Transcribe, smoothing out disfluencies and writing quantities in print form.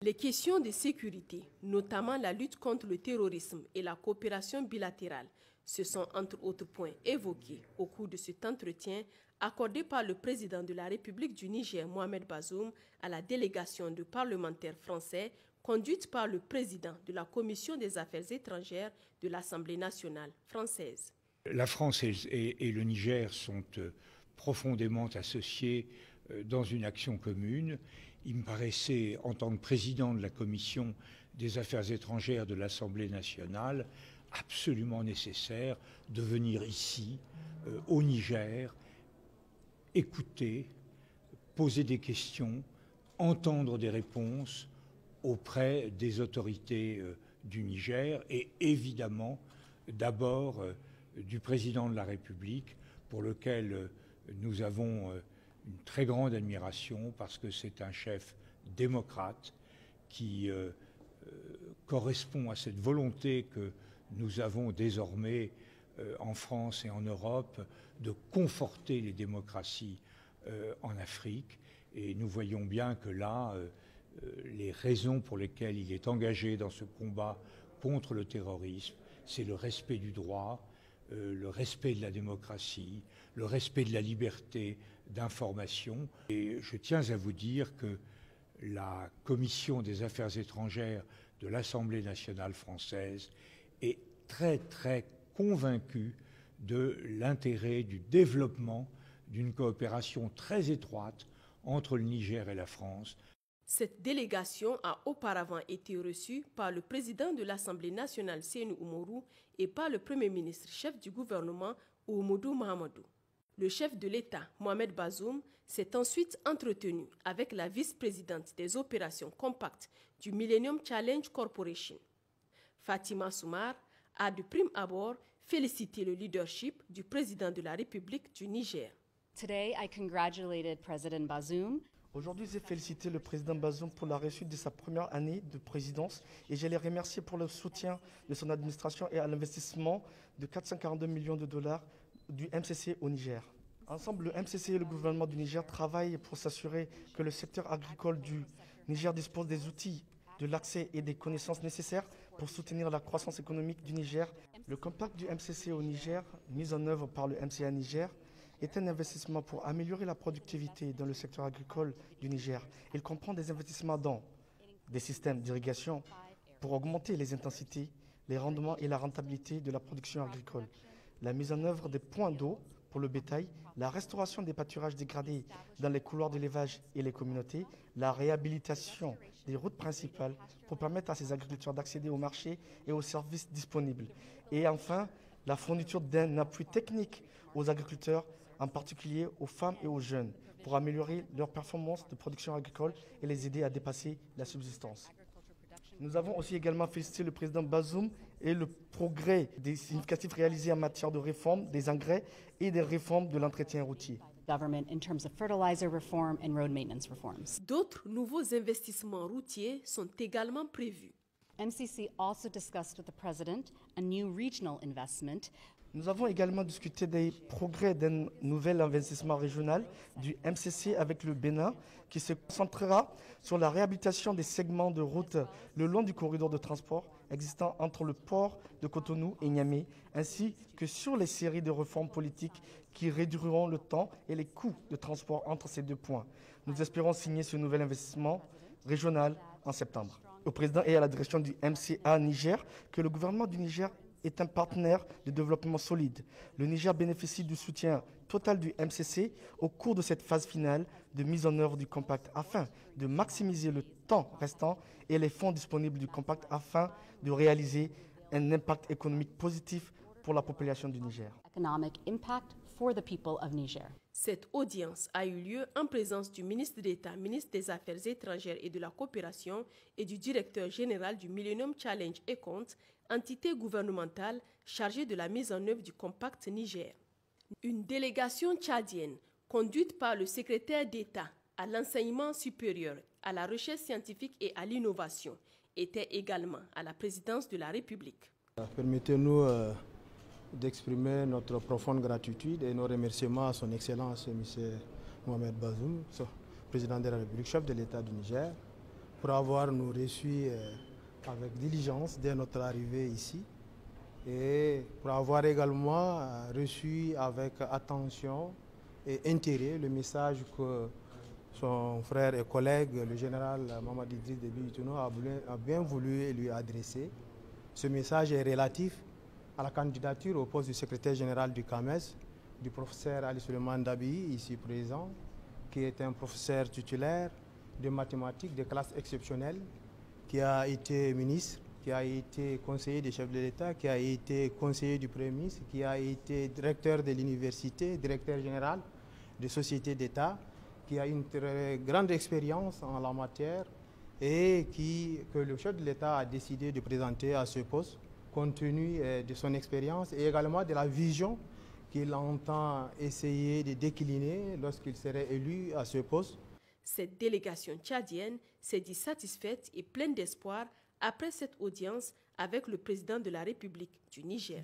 Les questions de sécurité, notamment la lutte contre le terrorisme et la coopération bilatérale, se sont entre autres points évoqués au cours de cet entretien accordé par le président de la République du Niger, Mohamed Bazoum, à la délégation de parlementaires français conduite par le président de la Commission des affaires étrangères de l'Assemblée nationale française. La France et le Niger sont profondément associés dans une action commune. Il me paraissait, en tant que président de la Commission des affaires étrangères de l'Assemblée nationale, absolument nécessaire de venir ici, au Niger, écouter, poser des questions, entendre des réponses auprès des autorités du Niger et évidemment d'abord du président de la République, pour lequel nous avons une très grande admiration parce que c'est un chef démocrate qui correspond à cette volonté que nous avons désormais en France et en Europe de conforter les démocraties en Afrique. Et nous voyons bien que là, les raisons pour lesquelles il est engagé dans ce combat contre le terrorisme, c'est le respect du droit, le respect de la démocratie, le respect de la liberté d'information. Et je tiens à vous dire que la Commission des affaires étrangères de l'Assemblée nationale française est très convaincue de l'intérêt du développement d'une coopération très étroite entre le Niger et la France. Cette délégation a auparavant été reçue par le président de l'Assemblée nationale, Sénou Oumarou, et par le Premier ministre chef du gouvernement, Oumoudou Mahamadou. Le chef de l'État, Mohamed Bazoum, s'est ensuite entretenu avec la vice-présidente des opérations compactes du Millennium Challenge Corporation. Fatima Soumar a de prime abord félicité le leadership du président de la République du Niger. Today, I congratulated President Bazoum. Aujourd'hui, j'ai félicité le président Bazoum pour la réussite de sa première année de présidence et je l'ai remercié pour le soutien de son administration et à l'investissement de 442 millions de dollars du MCC au Niger. Ensemble, le MCC et le gouvernement du Niger travaillent pour s'assurer que le secteur agricole du Niger dispose des outils, de l'accès et des connaissances nécessaires pour soutenir la croissance économique du Niger. Le compact du MCC au Niger, mis en œuvre par le MCA Niger, est un investissement pour améliorer la productivité dans le secteur agricole du Niger. Il comprend des investissements dans des systèmes d'irrigation pour augmenter les intensités, les rendements et la rentabilité de la production agricole, la mise en œuvre des points d'eau pour le bétail, la restauration des pâturages dégradés dans les couloirs d'élevage et les communautés, la réhabilitation des routes principales pour permettre à ces agriculteurs d'accéder au marché et aux services disponibles. Et enfin, la fourniture d'un appui technique aux agriculteurs, en particulier aux femmes et aux jeunes, pour améliorer leur performance de production agricole et les aider à dépasser la subsistance. Nous avons aussi également félicité le président Bazoum et le progrès des significatifs réalisés en matière de réforme des engrais et des réformes de l'entretien routier. D'autres nouveaux investissements routiers sont également prévus. MCC also discussed with the President a new regional investment. Nous avons également discuté des progrès d'un nouvel investissement régional du MCC avec le Bénin qui se concentrera sur la réhabilitation des segments de route le long du corridor de transport existant entre le port de Cotonou et Niamey, ainsi que sur les séries de réformes politiques qui réduiront le temps et les coûts de transport entre ces deux points. Nous espérons signer ce nouvel investissement régional en septembre. Au président et à la direction du MCA Niger que le gouvernement du Niger est un partenaire de développement solide. Le Niger bénéficie du soutien total du MCC au cours de cette phase finale de mise en œuvre du compact afin de maximiser le temps restant et les fonds disponibles du compact afin de réaliser un impact économique positif pour la population du Niger. Cette audience a eu lieu en présence du ministre d'État, ministre des Affaires étrangères et de la coopération et du directeur général du Millennium Challenge et Compte, entité gouvernementale chargée de la mise en œuvre du compact Niger. Une délégation tchadienne conduite par le secrétaire d'État à l'enseignement supérieur, à la recherche scientifique et à l'innovation était également à la présidence de la République. Permettez-nous d'exprimer notre profonde gratitude et nos remerciements à son Excellence M. Mohamed Bazoum, président de la République, chef de l'État du Niger, pour avoir nous reçus avec diligence dès notre arrivée ici et pour avoir également reçu avec attention et intérêt le message que son frère et collègue, le général Mamadi Idriss Déby Itno, a bien voulu lui adresser. Ce message est relatif à la candidature au poste du secrétaire général du CAMES, du professeur Ali Suleiman Dabi, ici présent, qui est un professeur titulaire de mathématiques de classe exceptionnelle, qui a été ministre, qui a été conseiller des chefs de l'État, qui a été conseiller du Premier ministre, qui a été directeur de l'université, directeur général des sociétés d'État, qui a une très grande expérience en la matière et que le chef de l'État a décidé de présenter à ce poste compte tenu de son expérience et également de la vision qu'il entend essayer de décliner lorsqu'il serait élu à ce poste. Cette délégation tchadienne s'est dit satisfaite et pleine d'espoir après cette audience avec le président de la République du Niger.